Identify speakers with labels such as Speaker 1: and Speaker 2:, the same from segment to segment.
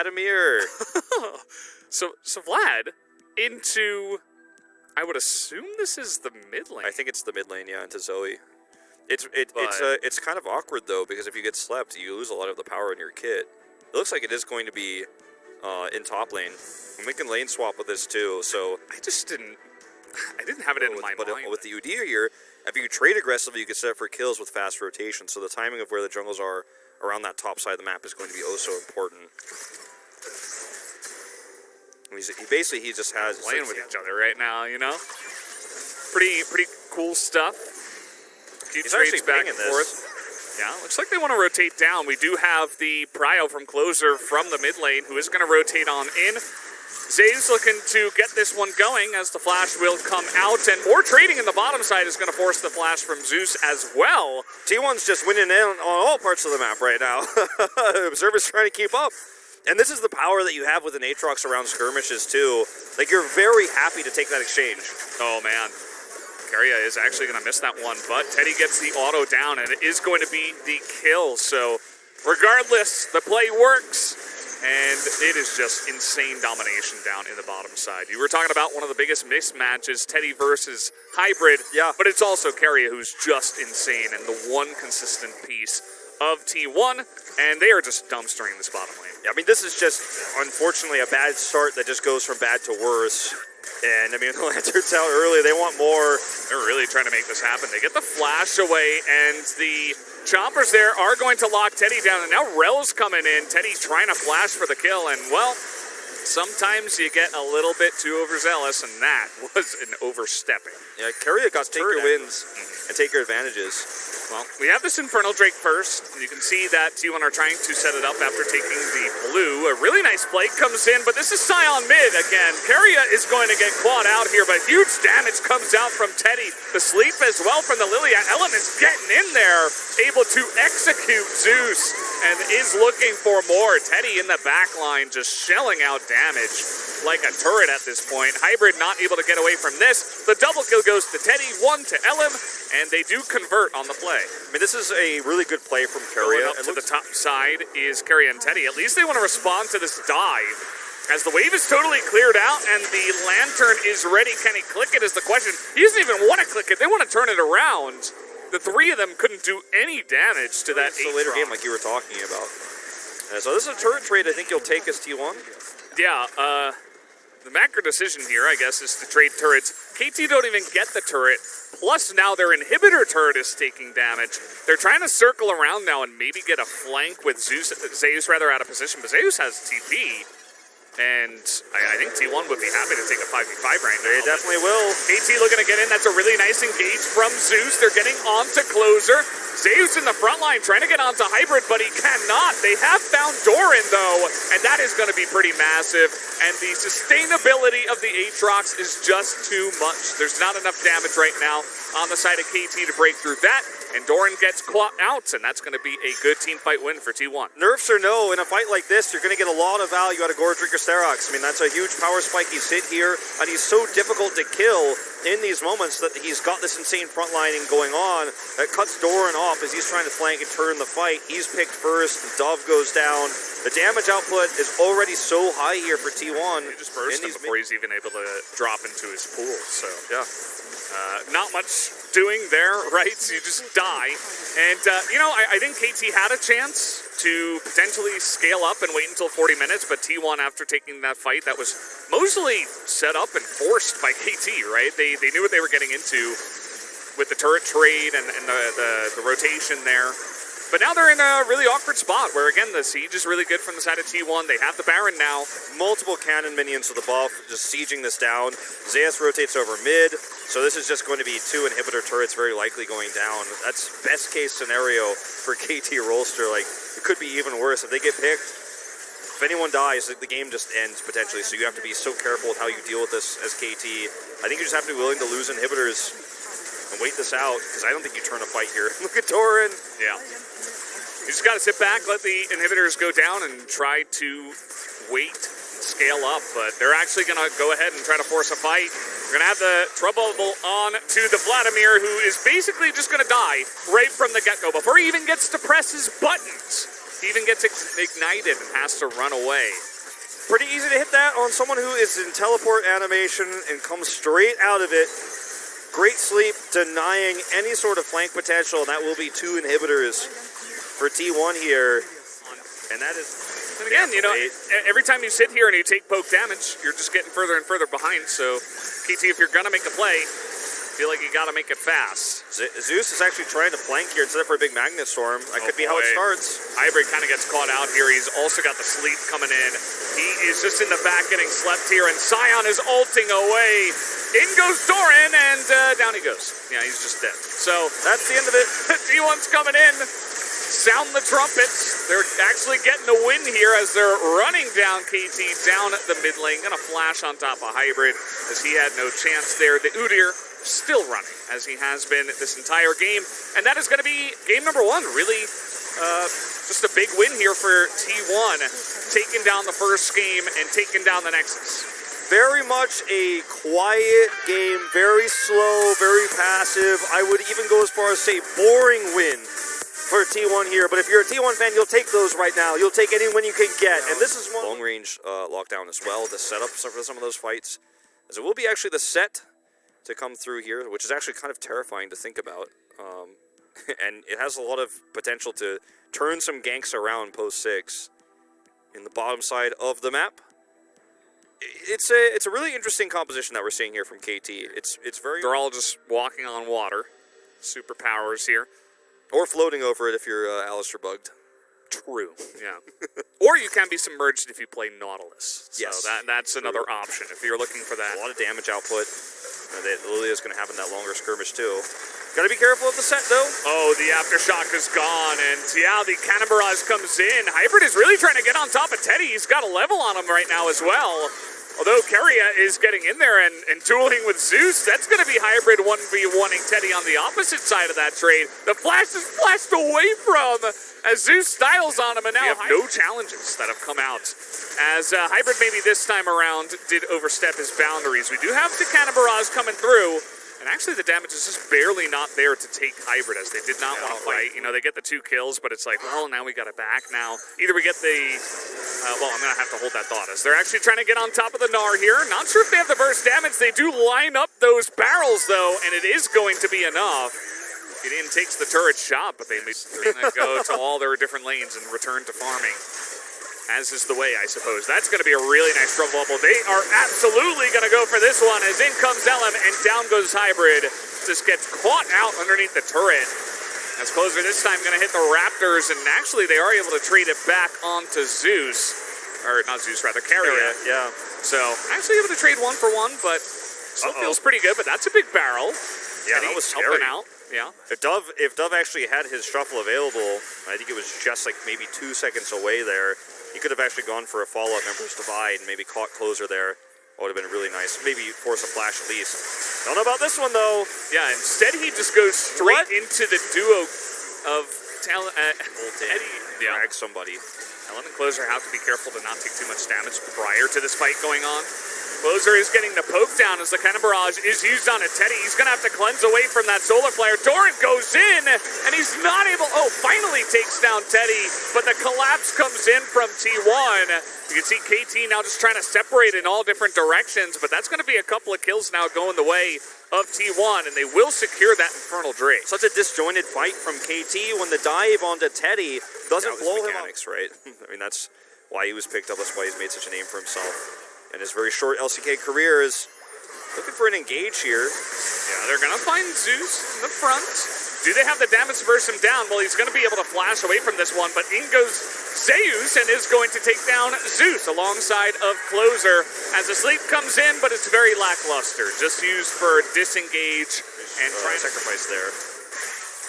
Speaker 1: Vladimir.
Speaker 2: So Vlad into, I would assume this is the mid lane.
Speaker 1: I think it's the mid lane, yeah, into Zoe. It's kind of awkward though, because if you get slept, you lose a lot of the power in your kit. It looks like it is going to be in top lane. We can lane swap with this too, so
Speaker 2: I didn't have it in my
Speaker 1: but
Speaker 2: mind.
Speaker 1: with the Udyr here, if you trade aggressively, you can set up for kills with fast rotation. So the timing of where the jungles are around that top side of the map is going to be oh so important. He just has
Speaker 2: playing with each other right now, you know. Pretty cool stuff. He's trades back and forth. Yeah, looks like they want to rotate down. We do have the prio from Clozer from the mid lane, who is going to rotate on in. Zave's looking to get this one going as the flash will come out, and more trading in the bottom side is going to force the flash from Zeus as well.
Speaker 1: T1's just winning in on all parts of the map right now. Observer's trying to keep up. And this is the power that you have with an Aatrox around skirmishes too. Like, you're very happy to take that exchange.
Speaker 2: Oh man. Keria is actually going to miss that one, but Teddy gets the auto down, and it is going to be the kill. So regardless, the play works. And it is just insane domination down in the bottom side. You were talking about one of the biggest mismatches, Teddy versus Hybrid.
Speaker 1: Yeah.
Speaker 2: But it's also Keria who's just insane and the one consistent piece of T1. And they are just dumpstering this bottom lane.
Speaker 1: Yeah, I mean, this is just, unfortunately, a bad start that just goes from bad to worse. And, I mean, the Lanterns out early. They want more.
Speaker 2: They're really trying to make this happen. They get the flash away, and the Chompers there are going to lock Teddy down. And now Rel's coming in. Teddy trying to flash for the kill. And, well, sometimes you get a little bit too overzealous, and that was an overstepping.
Speaker 1: Yeah, Keria got to take your wins and take your advantages.
Speaker 2: Well, we have this Infernal Drake first. You can see that T1 are trying to set it up after taking the blue. A really nice play comes in, but this is Scion mid again. Keria is going to get clawed out here, but huge damage comes out from Teddy. The sleep as well from the Liliat Elements getting in there, able to execute Zeus, and is looking for more. Teddy in the back line just shelling out damage like a turret at this point. Hybrid not able to get away from this. The double kill goes to Teddy, one to Elim, and they do convert on the play.
Speaker 1: I mean, this is a really good play from Keria.
Speaker 2: Up to the top side is Keria and Teddy. At least they want to respond to this dive. As the wave is totally cleared out and the Lantern is ready, can he click it is the question. He doesn't even want to click it. They want to turn it around. The three of them couldn't do any damage to that
Speaker 1: Aatrox. Later game like you were talking about. So this is a turret trade I think you'll take as T1.
Speaker 2: Yeah, the macro decision here, I guess, is to trade turrets. KT don't even get the turret. Plus, now their inhibitor turret is taking damage. They're trying to circle around now and maybe get a flank with Zeus rather out of position. But Zeus has TP. And I think T1 would be happy to take a 5v5 right now.
Speaker 1: They definitely will.
Speaker 2: KT looking to get in. That's a really nice engage from Zeus. They're getting onto Clozer. Zeus in the front line trying to get onto Hybrid, but he cannot. They have found Doran, though, and that is going to be pretty massive. And the sustainability of the Aatrox is just too much. There's not enough damage right now on the side of KT to break through that. And Doran gets caught out, and that's going to be a good team fight win for T1.
Speaker 1: Nerfs or no, in a fight like this, you're going to get a lot of value out of Gordrick or Sterox. I mean, that's a huge power spike he's hit here, and he's so difficult to kill in these moments that he's got this insane frontlining going on that cuts Doran off as he's trying to flank and turn the fight. He's picked first, the Dove goes down. The damage output is already so high here for T1.
Speaker 2: He just burst him before he's even able to drop into his pool, so yeah. Not much doing there, right? So you just die. And, you know, I think KT had a chance to potentially scale up and wait until 40 minutes, but T1, after taking that fight, that was mostly set up and forced by KT, right? They knew what they were getting into with the turret trade and the rotation there. But now they're in a really awkward spot where, again, the siege is really good from the side of T1. They have the Baron now.
Speaker 1: Multiple cannon minions with the buff, just sieging this down. Zeus rotates over mid, so this is just going to be 2 inhibitor turrets very likely going down. That's best case scenario for KT Rolster. Like, it could be even worse. If they get picked, if anyone dies, the game just ends potentially. So you have to be so careful with how you deal with this as KT. I think you just have to be willing to lose inhibitors and wait this out, because I don't think you turn a fight here. Look at Doran.
Speaker 2: Yeah. You just got to sit back, let the inhibitors go down, and try to wait and scale up. But they're actually going to go ahead and try to force a fight. We're going to have the trouble on to the Vladimir, who is basically just going to die right from the get-go. Before he even gets to press his buttons, he even gets ignited and has to run away.
Speaker 1: Pretty easy to hit that on someone who is in teleport animation and comes straight out of it. Great sleep, denying any sort of flank potential, and that will be 2 inhibitors for T1 here. And that is...
Speaker 2: And again, you know, every time you sit here and you take poke damage, you're just getting further and further behind. So, KT, if you're going to make a play, I feel like you got to make it fast.
Speaker 1: Zeus is actually trying to flank here instead of for a big Magnet Storm. That could be how it starts.
Speaker 2: Hybrid kind of gets caught out here. He's also got the sleep coming in. He is just in the back getting slept here, and Sion is ulting away. In goes Doran, and down he goes. Yeah, he's just dead. So
Speaker 1: that's the end of it.
Speaker 2: T1's coming in. Sound the trumpets. They're actually getting the win here as they're running down KT down the mid lane. Gonna flash on top of Hybrid as he had no chance there. The Udyr still running as he has been this entire game. And that is going to be game number 1. Really just a big win here for T1. Taking down the first game and taking down the Nexus.
Speaker 1: Very much a quiet game. Very slow, very passive. I would even go as far as say boring win for T1 here, but if you're a T1 fan, you'll take those right now. You'll take any win you can get, and this is one long-range lockdown as well. The setup for some of those fights, as it will be actually the set to come through here, which is actually kind of terrifying to think about, and it has a lot of potential to turn some ganks around post 6 in the bottom side of the map. It's a really interesting composition that we're seeing here from KT. It's very...
Speaker 2: They're all just walking on water. Superpowers here.
Speaker 1: Or floating over it if you're Alistair bugged.
Speaker 2: True, yeah. Or you can be submerged if you play Nautilus. So
Speaker 1: yes.
Speaker 2: That's another option if you're looking for that.
Speaker 1: A lot of damage output. Lilia's going to have in that longer skirmish too. Got to be careful of the set though.
Speaker 2: Oh, the Aftershock is gone, and yeah, the Cannon Barrage comes in. Hybrid is really trying to get on top of Teddy. He's got a level on him right now as well. Although Keria is getting in there and dueling with Zeus, that's going to be Hybrid 1v1ing Teddy on the opposite side of that trade. The flash is flashed away from as Zeus styles on him, and now we have no challenges that have come out. As Hybrid maybe this time around did overstep his boundaries. We do have the Cannon Barrage coming through. And actually, the damage is just barely not there to take Hybrid, as they did not want to fight. You know, they get the 2 kills, but it's like, well, now we got it back. Now, either we get the... well, I'm going to have to hold that thought, as they're actually trying to get on top of the Gnar here. Not sure if they have the burst damage. They do line up those barrels, though, and it is going to be enough. Gideon takes the turret shot, but they're going to go to all their different lanes and return to farming. As is the way, I suppose. That's going to be a really nice trouble bubble. They are absolutely going to go for this one, as in comes Elem, and down goes Hybrid. Just gets caught out underneath the turret. As Clozer this time going to hit the Raptors, and actually they are able to trade it back onto Zeus. Or not Zeus, rather, Keria.
Speaker 1: Yeah.
Speaker 2: So, actually able to trade 1 for 1, but still feels pretty good. But that's a big barrel.
Speaker 1: Yeah, that was scary.
Speaker 2: Helping out. Yeah.
Speaker 1: If Dove actually had his shuffle available, I think it was just like maybe 2 seconds away there. He could have actually gone for a follow-up Emperor's Divide and maybe caught Clozer there. That would have been really nice. Maybe force a flash at least. Don't know about this one, though.
Speaker 2: Yeah, instead he just goes straight into the duo of Eddie.
Speaker 1: Yeah. Drag somebody.
Speaker 2: Ellen and Clozer have to be careful to not take too much damage prior to this fight going on. Clozer is getting the poke down as the Cannon Barrage is used on a Teddy. He's going to have to cleanse away from that Solar Flare. Torrent goes in, and he's not able... Oh, finally takes down Teddy, but the collapse comes in from T1. You can see KT now just trying to separate in all different directions, but that's going to be a couple of kills now going the way of T1, and they will secure that Infernal Drake.
Speaker 1: Such a disjointed fight from KT when the dive onto Teddy doesn't blow him up. Right? I mean, that's why he was picked up. That's why he's made such a name for himself. And his very short LCK career is looking for an engage here.
Speaker 2: Yeah, they're going to find Zeus in the front. Do they have the damage to burst him down? Well, he's going to be able to flash away from this one, but in goes Zeus and is going to take down Zeus alongside of Clozer as the sleep comes in, but it's very lackluster. Just used for disengage and trying to sacrifice there.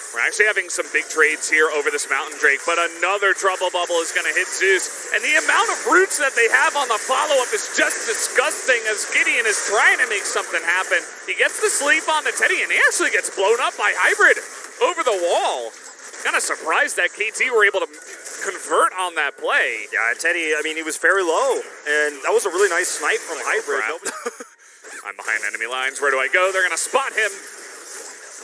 Speaker 2: We're actually having some big trades here over this Mountain Drake, but another trouble bubble is going to hit Zeus. And the amount of roots that they have on the follow-up is just disgusting as Gideon is trying to make something happen. He gets the sleep on the Teddy, and he actually gets blown up by Hybrid over the wall. Kind of surprised that KT were able to convert on that play.
Speaker 1: Yeah, Teddy, I mean, he was very low, and that was a really nice snipe from Hybrid.
Speaker 2: I'm behind enemy lines. Where do I go? They're going to spot him.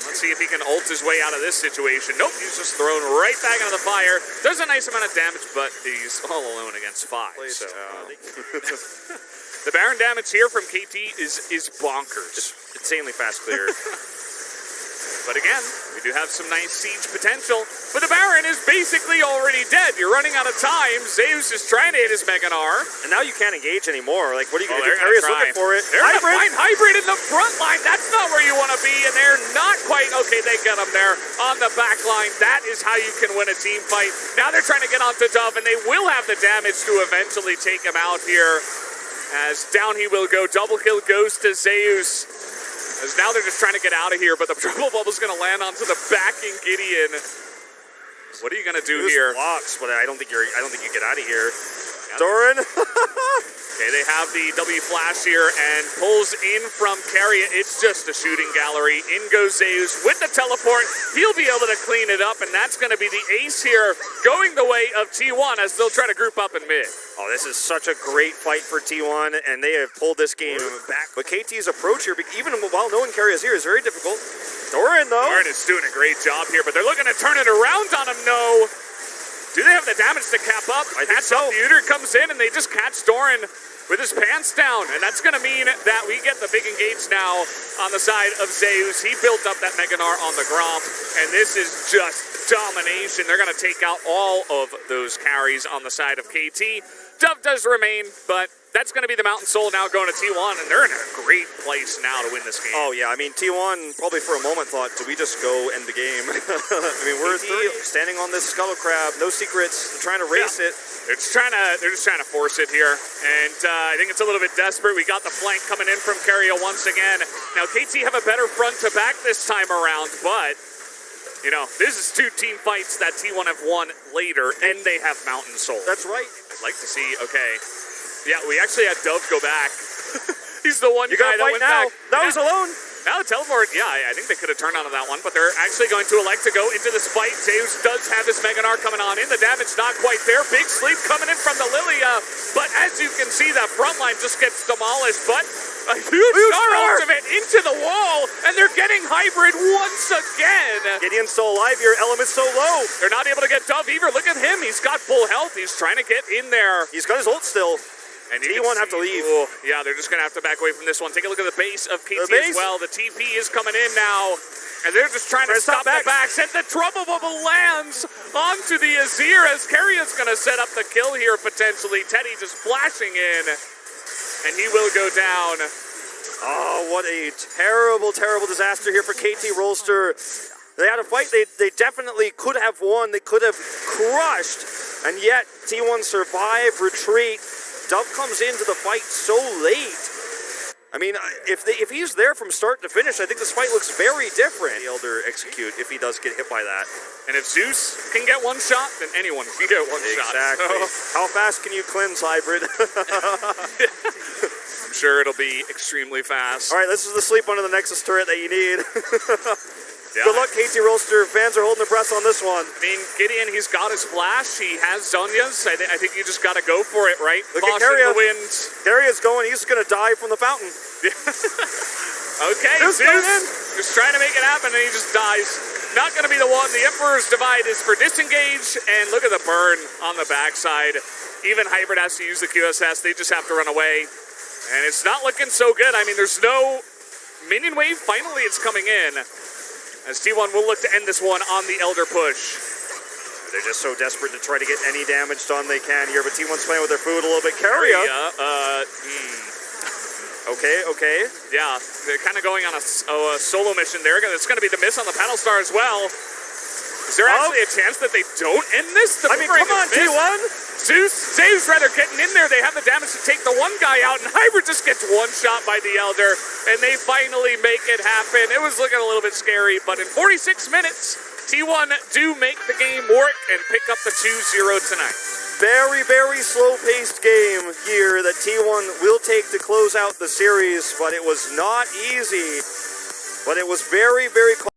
Speaker 2: Let's see if he can ult his way out of this situation. Nope, he's just thrown right back into the fire. Does a nice amount of damage, but he's all alone against 5. So, the Baron damage here from KT is bonkers.
Speaker 1: It's insanely fast clear.
Speaker 2: But again, we do have some nice siege potential. But the Baron is basically already dead. You're running out of time. Zeus is trying to hit his Mega Gnar.
Speaker 1: And now you can't engage anymore. Like, what are you going to do?
Speaker 2: They're
Speaker 1: looking for it.
Speaker 2: They're going to find Hybrid in the front line. That's not where you want to be. And they're not quite. Okay, they get him there on the back line. That is how you can win a team fight. Now they're trying to get onto Dove, and they will have the damage to eventually take him out here. As down he will go. Double kill goes to Zeus. As now they're just trying to get out of here, but the triple bubble's going to land onto the backing Gideon. What are you going to do here?
Speaker 1: Blocks, but I don't think you get out of here. Doran.
Speaker 2: Okay, they have the W flash here and pulls in from Carrier. It's just a shooting gallery. In goes Zeus with the teleport. He'll be able to clean it up, and that's going to be the ace here, going the way of T1 as they'll try to group up in mid.
Speaker 1: Oh, this is such a great fight for T1, and they have pulled this game back. But KT's approach here, even while knowing Carrier's here, is very difficult. Doran, though.
Speaker 2: Doran is doing a great job here, but they're looking to turn it around on him. No. Do they have the damage to cap up?
Speaker 1: I think so.
Speaker 2: The Uter comes in, and they just catch Doran with his pants down, and that's going to mean that we get the big engage now on the side of Zeus. He built up that Mega Gnar on the Gromp, and this is just domination. They're going to take out all of those carries on the side of KT. Dove does remain, but that's going to be the Mountain Soul now going to T1, and they're in a great place now to win this game.
Speaker 1: Oh, yeah. I mean, T1 probably for a moment thought, do we just go end the game? I mean, we're standing on this Scuttle Crab, no secrets, trying to race it.
Speaker 2: They're just trying to force it here, and I think it's a little bit desperate. We got the flank coming in from Carrier once again. Now, KT have a better front to back this time around, but you know, this is 2 team fights that T1 have won later, and they have Mountain Soul.
Speaker 1: That's right.
Speaker 2: I'd like to see, okay. Yeah, we actually had Dove go back. He's the one guy that went back.
Speaker 1: That was alone.
Speaker 2: Now the teleport, yeah, I think they could have turned onto that one, but they're actually going to elect to go into this fight. Zeus does have his Mega Gnar coming on in. The damage not quite there. Big sleep coming in from the Lilia, but as you can see, that front line just gets demolished, but a huge star ultimate into the wall, and they're getting Hybrid once again.
Speaker 1: Gideon's still alive here. Element's so low.
Speaker 2: They're not able to get Dove either. Look at him. He's got full health. He's trying to get in there.
Speaker 1: He's got his ult still.
Speaker 2: And
Speaker 1: T1 have to leave.
Speaker 2: Ooh, yeah, they're just going to have to back away from this one. Take a look at the base of KT as well. The TP is coming in now. And they're just trying to stop the back. Sent the Trouble Bubble lands onto the Azir as Carrier's going to set up the kill here potentially. Teddy just flashing in. And he will go down.
Speaker 1: Oh, what a terrible, terrible disaster here for KT Rolster. They had a fight they definitely could have won. They could have crushed. And yet, T1 survived, retreat. Dove comes into the fight so late. I mean, if he's there from start to finish, I think this fight looks very different. The Elder execute if he does get hit by that.
Speaker 2: And if Zeus can get one shot, then anyone can get one shot.
Speaker 1: Exactly. So. How fast can you cleanse, Hybrid?
Speaker 2: I'm sure it'll be extremely fast.
Speaker 1: All right, this is the sleep under the Nexus turret that you need.
Speaker 2: Yeah.
Speaker 1: Good luck, KT Rolster. Fans are holding their breath on this one.
Speaker 2: I mean, Gideon, he's got his flash. He has Zhonya's. I think you just got to go for it, right?
Speaker 1: Look at Carrier.
Speaker 2: The winds.
Speaker 1: Carrier's going. He's going to die from the fountain.
Speaker 2: Okay, Zeus just trying to make it happen, and he just dies. Not going to be the one. The Emperor's Divide is for disengage, and look at the burn on the backside. Even Hybrid has to use the QSS. They just have to run away, and it's not looking so good. I mean, there's no minion wave. Finally, it's coming in. As T1 will look to end this one on the Elder push.
Speaker 1: They're just so desperate to try to get any damage done they can here, but T1's playing with their food a little bit. Carrier. Okay.
Speaker 2: Yeah, they're kind of going on a solo mission there. It's going to be the miss on the Paddle Star as well. Is there actually a chance that they don't end this?
Speaker 1: I mean, come on, T1.
Speaker 2: Zeus rather getting in there. They have the damage to take the one guy out, and Hybrid just gets one shot by the Elder, and they finally make it happen. It was looking a little bit scary, but in 46 minutes, T1 do make the game work and pick up the 2-0 tonight.
Speaker 1: Very, very slow-paced game here that T1 will take to close out the series, but it was not easy. But it was very, very close.